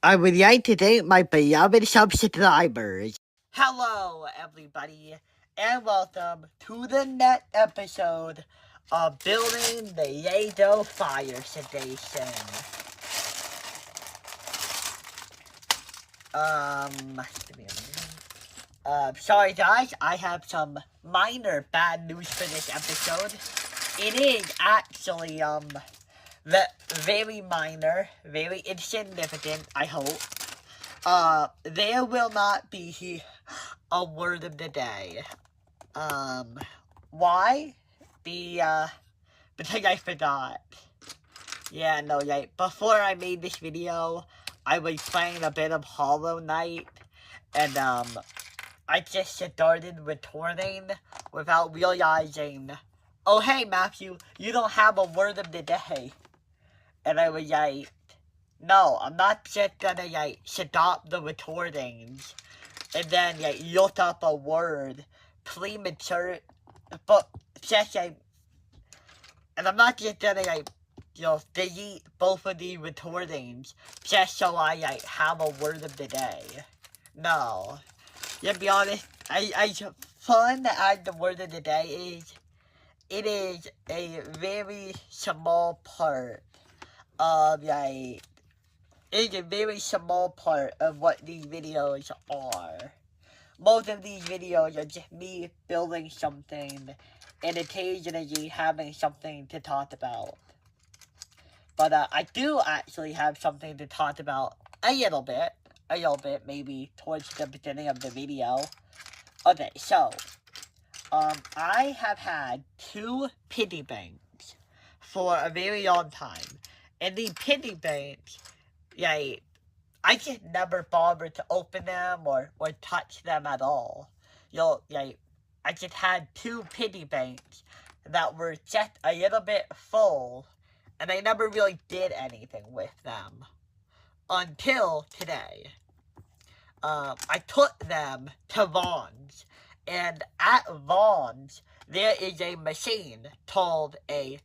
I would like to thank my beloved subscribers. Hello, everybody, and welcome to the next episode of Building the Yedo Fire Station. Give me a minute. Sorry guys, I have some minor bad news for this episode. It is actually, very minor, very insignificant, I hope. There will not be a word of the day. Why? Because I forgot. Yeah, no, like, before I made this video, I was playing a bit of Hollow Knight, and, I just started recording without realizing, oh, hey, Matthew, you don't have a word of the day. And I was like, no, I'm not just gonna, like, stop the recordings and then, like, look up a word premature, but just, like, and I'm not just gonna, like, delete both of the recordings just so I, like, have a word of the day. No. To be honest, fun as the word of the day is, it is a very small part of, like, it's a very small part of what these videos are. Most of these videos are just me building something and occasionally having something to talk about. But I do actually have something to talk about a little bit, maybe towards the beginning of the video. Okay, so, I have had 2 piggy banks for a very long time. And the piggy banks, like, I just never bothered to open them or touch them at all. Like, I just had 2 piggy banks that were just a little bit full, and I never really did anything with them. Until today. I took them to Vaughn's, and at Vaughn's, there is a machine called a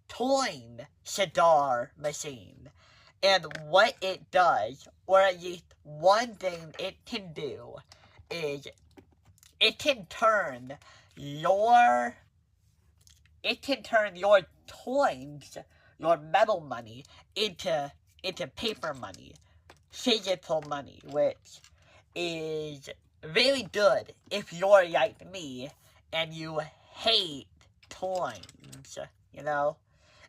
coin cigar machine. And what it does, or at least one thing it can do, is it can turn your coins, your metal money, into paper money, physical money, which is very good if you're like me and you hate coins, you know?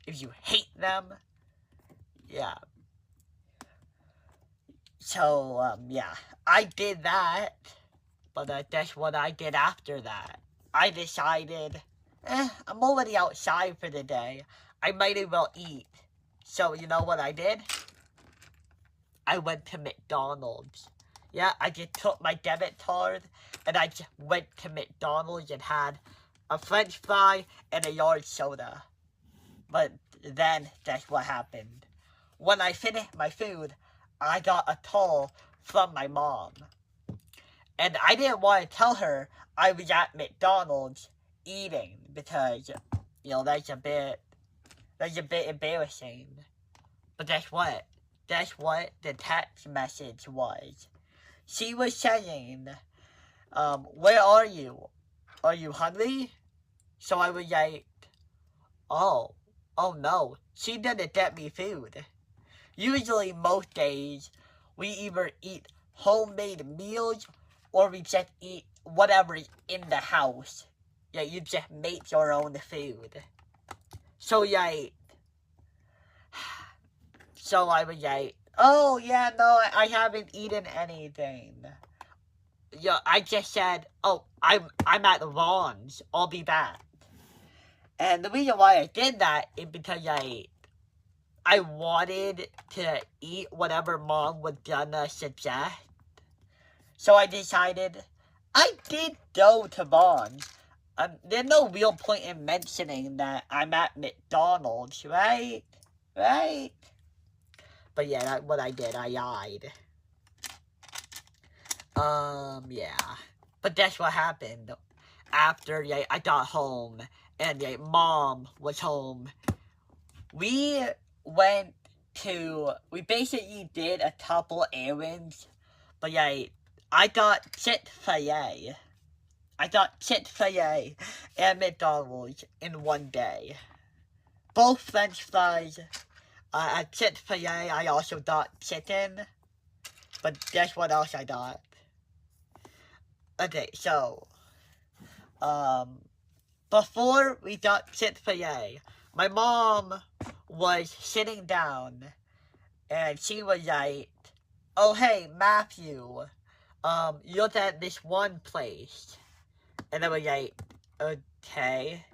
If you hate them, yeah. So, yeah, I did that, but that's what I did after that. I decided, I'm already outside for the day. I might as well eat. So, you know what I did? I went to McDonald's. Yeah, I just took my debit card, and I just went to McDonald's and had a French fry and a large soda. But then, that's what happened. When I finished my food, I got a call from my mom. And I didn't want to tell her I was at McDonald's eating because, that's a bit embarrassing. But that's what the text message was. She was saying, where are you? Are you hungry? So I was like, oh no, she didn't get me food. Usually, most days, we either eat homemade meals or we just eat whatever's in the house. Yeah, you just make your own food. So, so I was like, oh, yeah, no, I haven't eaten anything. Yeah, I just said, oh, I'm at Vaughn's. I'll be back. And the reason why I did that is because I wanted to eat whatever Mom was gonna suggest. So I decided I did go to Vaughn's. There's no real point in mentioning that I'm at McDonald's, right? Right? But yeah, that's what I did. I lied. Yeah. But that's what happened. After I got home and Mom was home, we went we basically did a couple errands, but yeah, I got Chick-fil-A. I got Chick-fil-A and McDonald's in one day. Both French fries. At Chick-fil-A, I also got chicken. But guess what else I got? Okay, so, before we got Chick-fil-A, my mom was sitting down, and she was like, "Oh, hey, Matthew, look at this one place." And I was like, "Okay."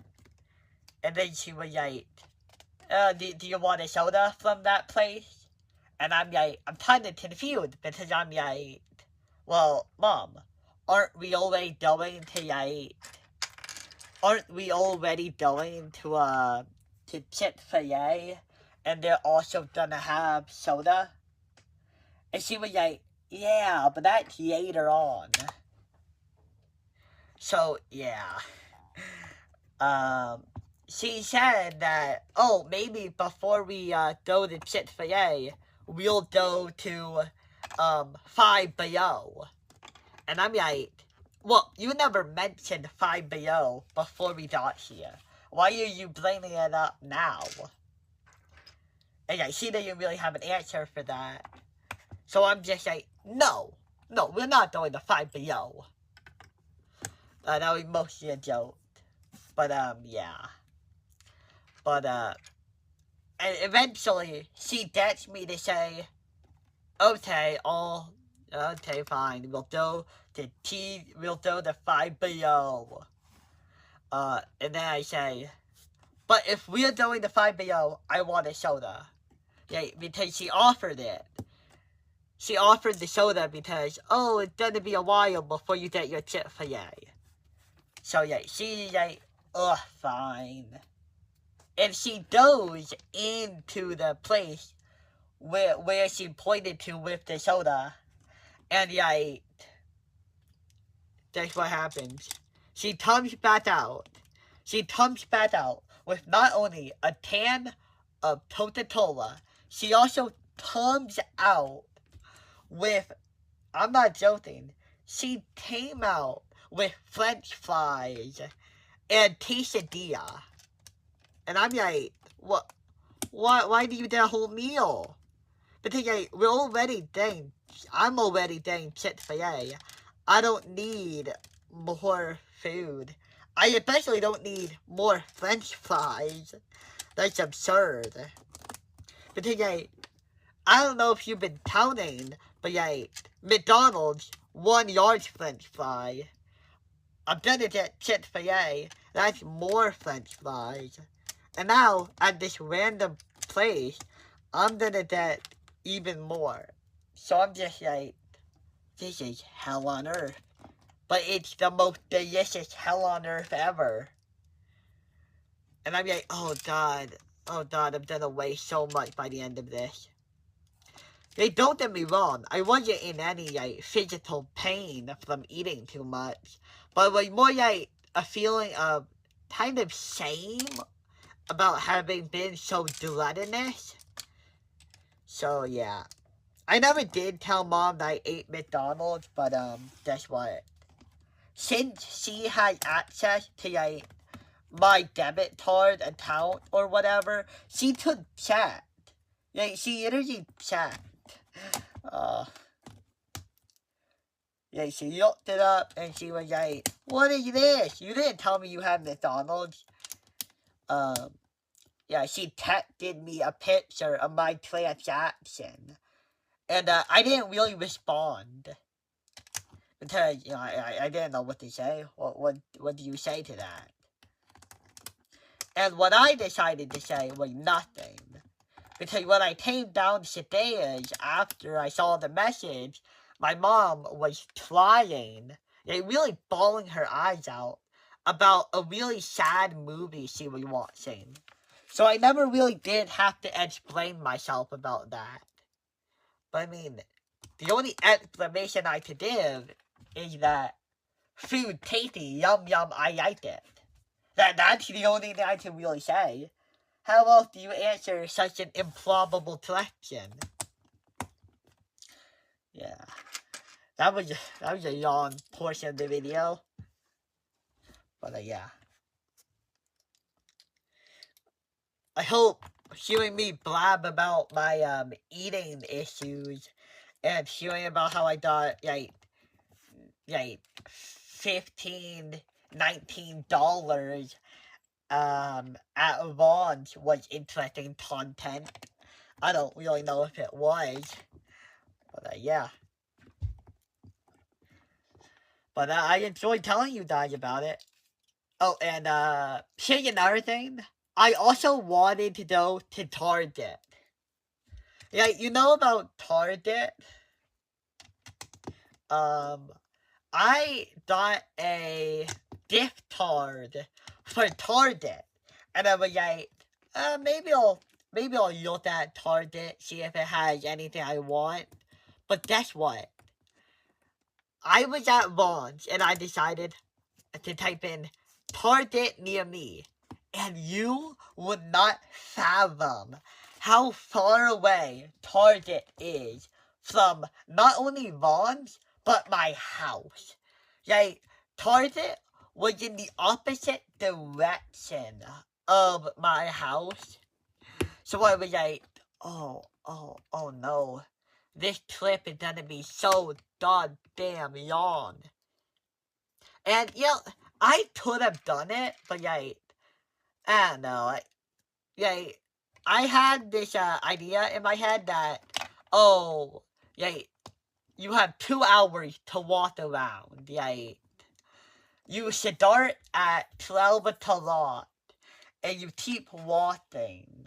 And then she was like, do you want a soda from that place? And I'm like, I'm kind of confused, because I'm like, well, Mom, aren't we already going to Chick-fil-A, and they're also gonna have soda? And she was like, yeah, but that's later on. So, yeah. She said that, oh, maybe before we go to Chick-fil-A, we'll go to 5 Below. And I'm like, well, you never mentioned 5 Below before we got here. Why are you bringing it up now? And yeah, she didn't really have an answer for that. So I'm just like, no, we're not going to 5 Below. That was mostly a joke. But, yeah. But, and eventually, she gets me to say, okay, fine, we'll go to 5 Below. And then I say, but if we're going to 5 Below, I want a soda. Yeah, because she offered it. She offered the soda because, oh, it's gonna be a while before you get your Chick-fil-A. So, yeah, she's like, ugh, fine. And she goes into the place where she pointed to with the soda. And, like, that's what happens. She comes back out. She comes back out with not only a can of Coca-Cola, she also comes out with, I'm not joking, she came out with French fries and quesadilla. And I'm like, what? Why do you get a whole meal? Because like, I'm already getting Chick-fil-A. I don't need more food. I especially don't need more French fries. That's absurd. Because like, I don't know if you've been counting, but like, McDonald's, 1 large French fry. I'm gonna get Chick-fil-A, that's more French fries. And now, at this random place, I'm gonna get even more. So I'm just like, this is hell on earth. But it's the most delicious hell on earth ever. And I'm like, oh God, I'm gonna waste so much by the end of this. They don't get me wrong, I wasn't in any, like, physical pain from eating too much. But it was more like a feeling of kind of shame about having been so gluttonous. So, yeah. I never did tell Mom that I ate McDonald's, but, guess what? Since she had access to, like, my debit card account or whatever, she could chat. Like, she literally chat. Yeah, she looked it up, and she was like, what is this? You didn't tell me you had McDonald's. Yeah, she texted me a picture of my transaction. And, I didn't really respond. Because, you know, I didn't know what to say. What do you say to that? And what I decided to say was nothing. Because when I came downstairs after I saw the message, my mom was crying, like really bawling her eyes out about a really sad movie she was watching. So I never really did have to explain myself about that. But I mean, the only explanation I could give is that food tasty, yum yum, I liked it. That's the only thing I can really say. How else do you answer such an improbable question? Yeah. That was a long portion of the video. But yeah. I hope hearing me blab about my eating issues and hearing about how I got like $15, $19 at launch was interesting content. I don't really know if it was, but yeah. But I enjoyed telling you guys about it. Oh, and here's another thing. I also wanted to go to Target. Yeah, you know about Target? I got a gift card for Target, and I was like, maybe I'll look at Target, see if it has anything I want. But guess what? I was at launch, and I decided to type in Target near me, and you would not fathom how far away Target is from not only launch, but my house. Like, Target was in the opposite direction of my house. So I was like, oh no. This trip is gonna be so goddamn long. And, you know, I could have done it, but, like, I don't know. I had this idea in my head that, oh, you have 2 hours to walk around. You start at 12 o'clock, and you keep walking.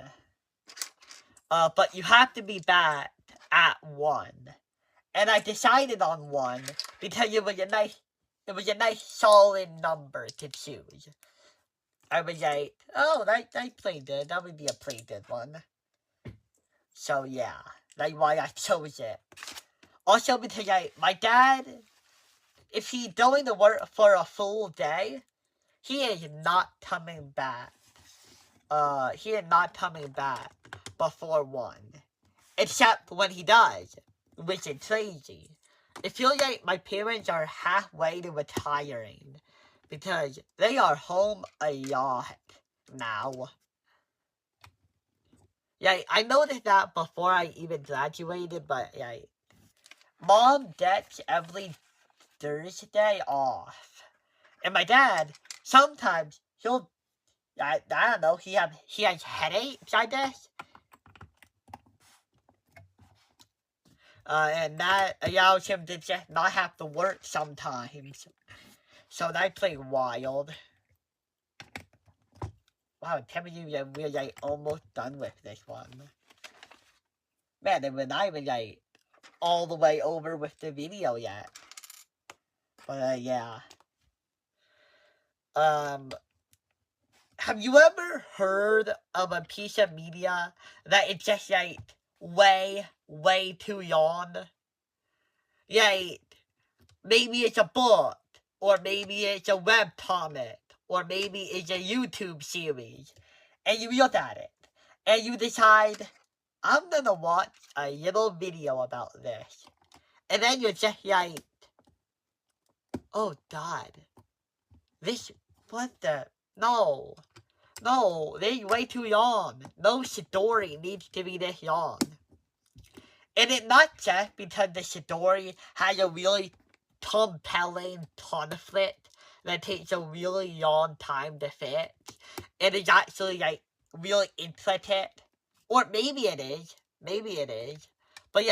But you have to be back at 1. And I decided on 1 because it was a nice solid number to choose. I was like, oh, that's pretty good. That would be a pretty good one. So yeah, that's why I chose it. Also because my dad, if he's going to work for a full day, he is not coming back. He is not coming back before 1. Except when he does, which is crazy. It feels like my parents are halfway to retiring, because they are home a lot now. I noticed that before I even graduated, but Mom gets every Thursday off. And my dad, sometimes he'll, I don't know, he has headaches, I guess. And that allows him to just not have to work sometimes. So that's pretty wild. Wow, can't believe we're almost done with this one. Man, we're not even all the way over with the video yet. But yeah. Have you ever heard of a piece of media that it's just way too long? Maybe it's a book, or maybe it's a webcomic, or maybe it's a YouTube series, and you look at it, and you decide, I'm gonna watch a little video about this, and then you're just like, oh God, no, this is way too long. No story needs to be this long. And it's not just because the story has a really compelling conflict that takes a really long time to fix. It is actually really intricate. Or maybe it is. But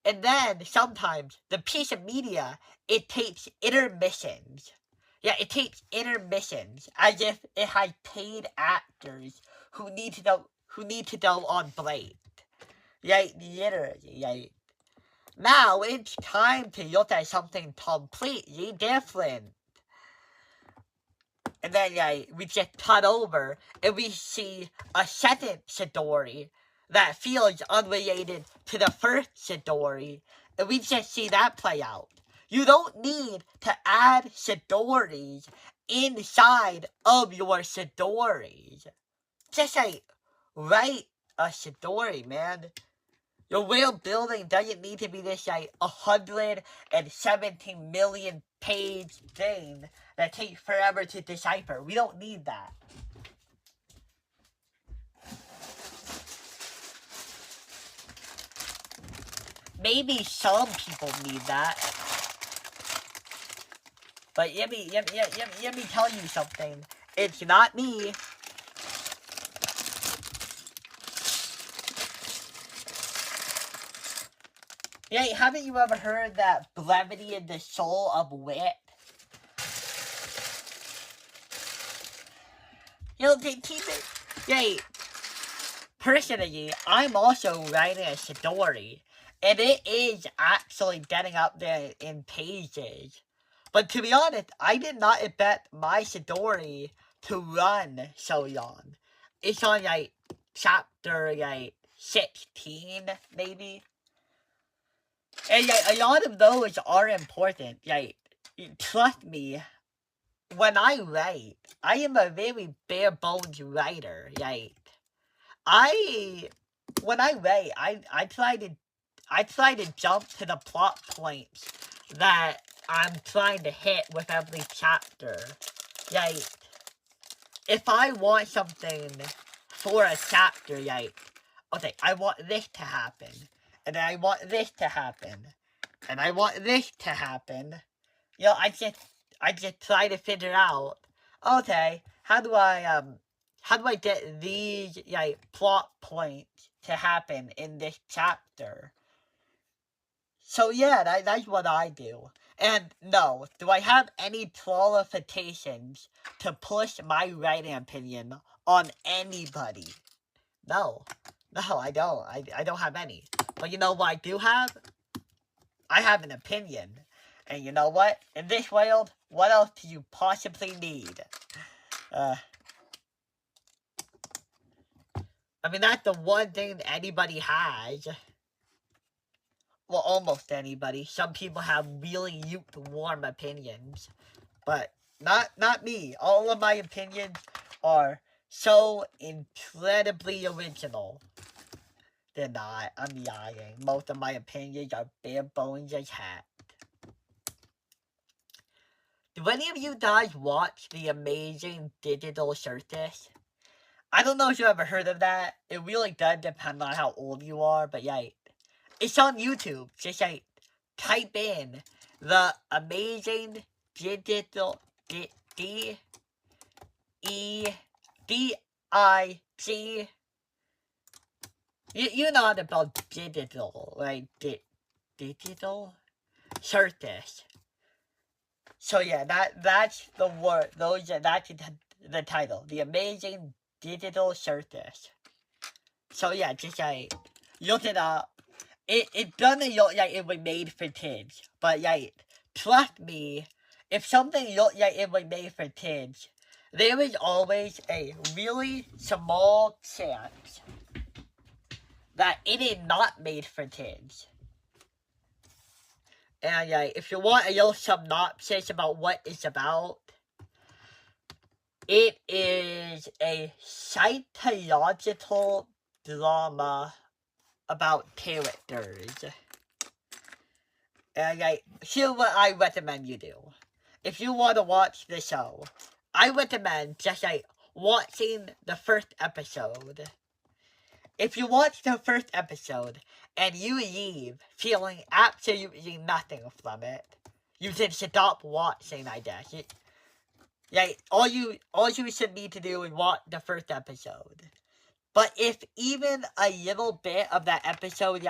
and then sometimes the piece of media, it takes intermissions. It takes intermissions as if it has paid actors who need to go on break. Literally. Now it's time to look at something completely different. And then we just cut over and we see a second story that feels unrelated to the first story, and we just see that play out. You don't need to add stories inside of your stories. just like, write a story, man. Your world building doesn't need to be this like 117 million page thing that takes forever to decipher. We don't need that. Maybe some people need that. But let me tell you something. It's not me. Yeah, haven't you ever heard that brevity is the soul of wit? You know, keep it. Yeah, personally, I'm also writing a story. And it is actually getting up there in pages. But to be honest, I did not expect my story to run so long. It's on like chapter like 16, maybe. And like, a lot of those are important. Like, trust me, when I write, I am a very bare bones writer. Like, when I write, I try to jump to the plot points that I'm trying to hit with every chapter. Like, if I want something for a chapter, like, okay, I want this to happen, and then I want this to happen, and I want this to happen. You know, I just try to figure out, okay, how do I get these like plot points to happen in this chapter? So yeah, that's what I do. And no, do I have any qualifications to push my writing opinion on anybody? No. No, I don't. I don't have any. But you know what I do have? I have an opinion. And you know what? In this world, what else do you possibly need? I mean, that's the one thing anybody has. Well, almost anybody. Some people have really lukewarm opinions. But not me. All of my opinions are so incredibly original. They're not. I'm lying. Most of my opinions are bare bones as heck. Do any of you guys watch The Amazing Digital Circus? I don't know if you ever heard of that. It really does depend on how old you are, but yeah. It's on YouTube. Just like type in The Amazing Digital D-E-D-I-G You know how to spell digital, right? Digital circus. So yeah, that's the word. That's the title. The Amazing Digital Circus. So yeah, just like look it up. It doesn't look like it was made for kids, but like trust me, if something looked like it was made for kids, there is always a really small chance that it is not made for kids. And if you want a little synopsis about what it's about, it is a psychological drama about characters. And here's what I recommend you do. If you want to watch the show, I recommend just watching the first episode. If you watch the first episode and you leave feeling absolutely nothing from it, you should stop watching, I guess. All you should need to do is watch the first episode. But if even a little bit of that episode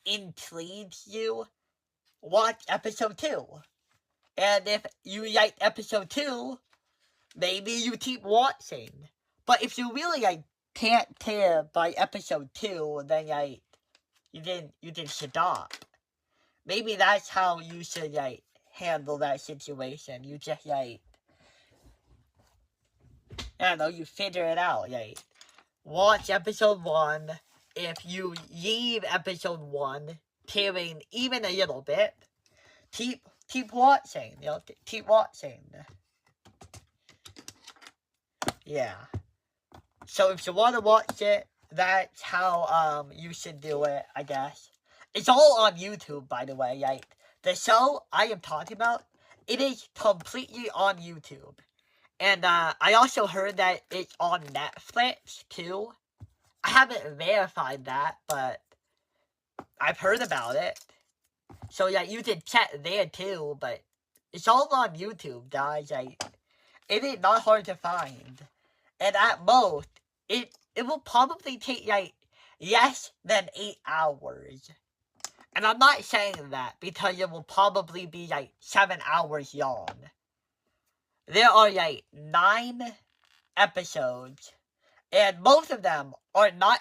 intrigues you, watch episode 2. And if you like episode 2, maybe you keep watching. But if you really can't tell by episode 2, then you didn't stop. Maybe that's how you should handle that situation. You just I don't know, you figure it out. Watch episode 1. If you leave episode 1 caring even a little bit, keep watching. Keep watching. Yeah. So if you want to watch it, that's how you should do it, I guess. It's all on YouTube, by the way. Like, the show I am talking about, it is completely on YouTube. And I also heard that it's on Netflix too. I haven't verified that, but I've heard about it. So yeah, you can check there too, but it's all on YouTube, guys. Like, it is not hard to find. And at most, it will probably take like less than 8 hours. And I'm not saying that because it will probably be like 7 hours long. There are like 9 episodes, and most of them are not,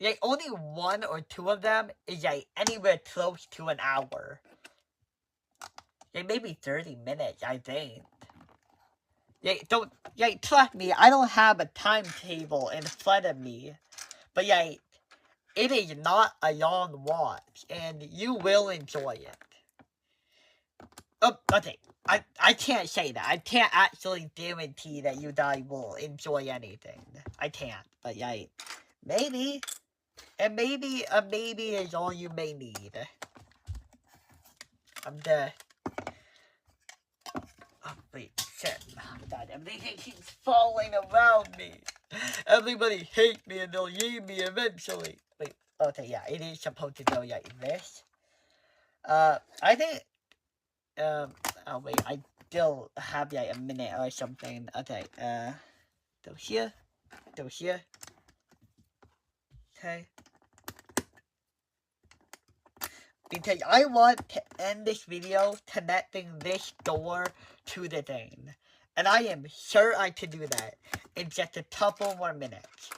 like, only 1 or 2 of them is like anywhere close to an hour. Like maybe 30 minutes, I think. Like, trust me, I don't have a timetable in front of me. But yeah, it is not a long watch, and you will enjoy it. Oh, okay. I can't say that. I can't actually guarantee that you guys will enjoy anything. I can't. But yeah, maybe. And maybe a maybe is all you may need. I'm the... Oh, wait, shit. Oh, God, everything keeps falling around me. Everybody hates me and they'll leave me eventually. Wait, okay, yeah, it is supposed to go like this. I think... oh wait, I still have like a minute or something. Okay, go here. Go here. Okay. Because I want to end this video connecting this door to the thing. And I am sure I can do that in just a couple more minutes.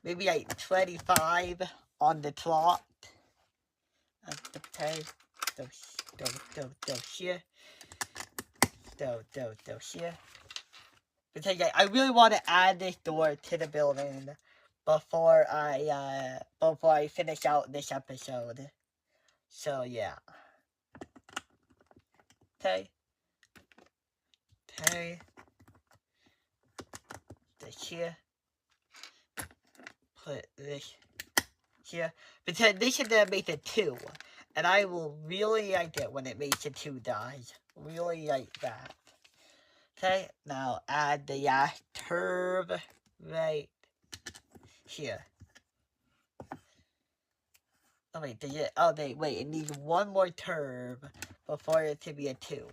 Maybe like 25 on the clock. Okay. Go here. Go here. Because I really want to add this door to the building before I finish out this episode. So yeah. Okay. Okay. This here. Put this here. Because this is gonna make it 2. And I will really like it when it makes it 2 guys. Really like that. Okay, now add the curve right here. Oh wait, wait, it needs 1 more curve before it to be a 2.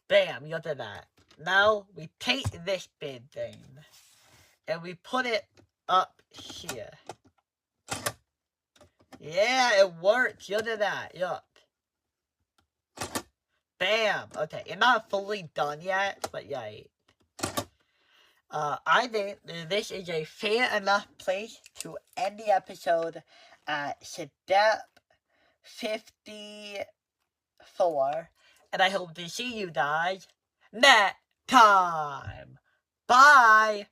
Bam, look at that. Now we take this big thing and we put it up here. Yeah, it works. Look at that. Look. Bam. Okay, it's not fully done yet, but yeah. I think this is a fair enough place to end the episode at step 54. And I hope to see you guys next time. Bye.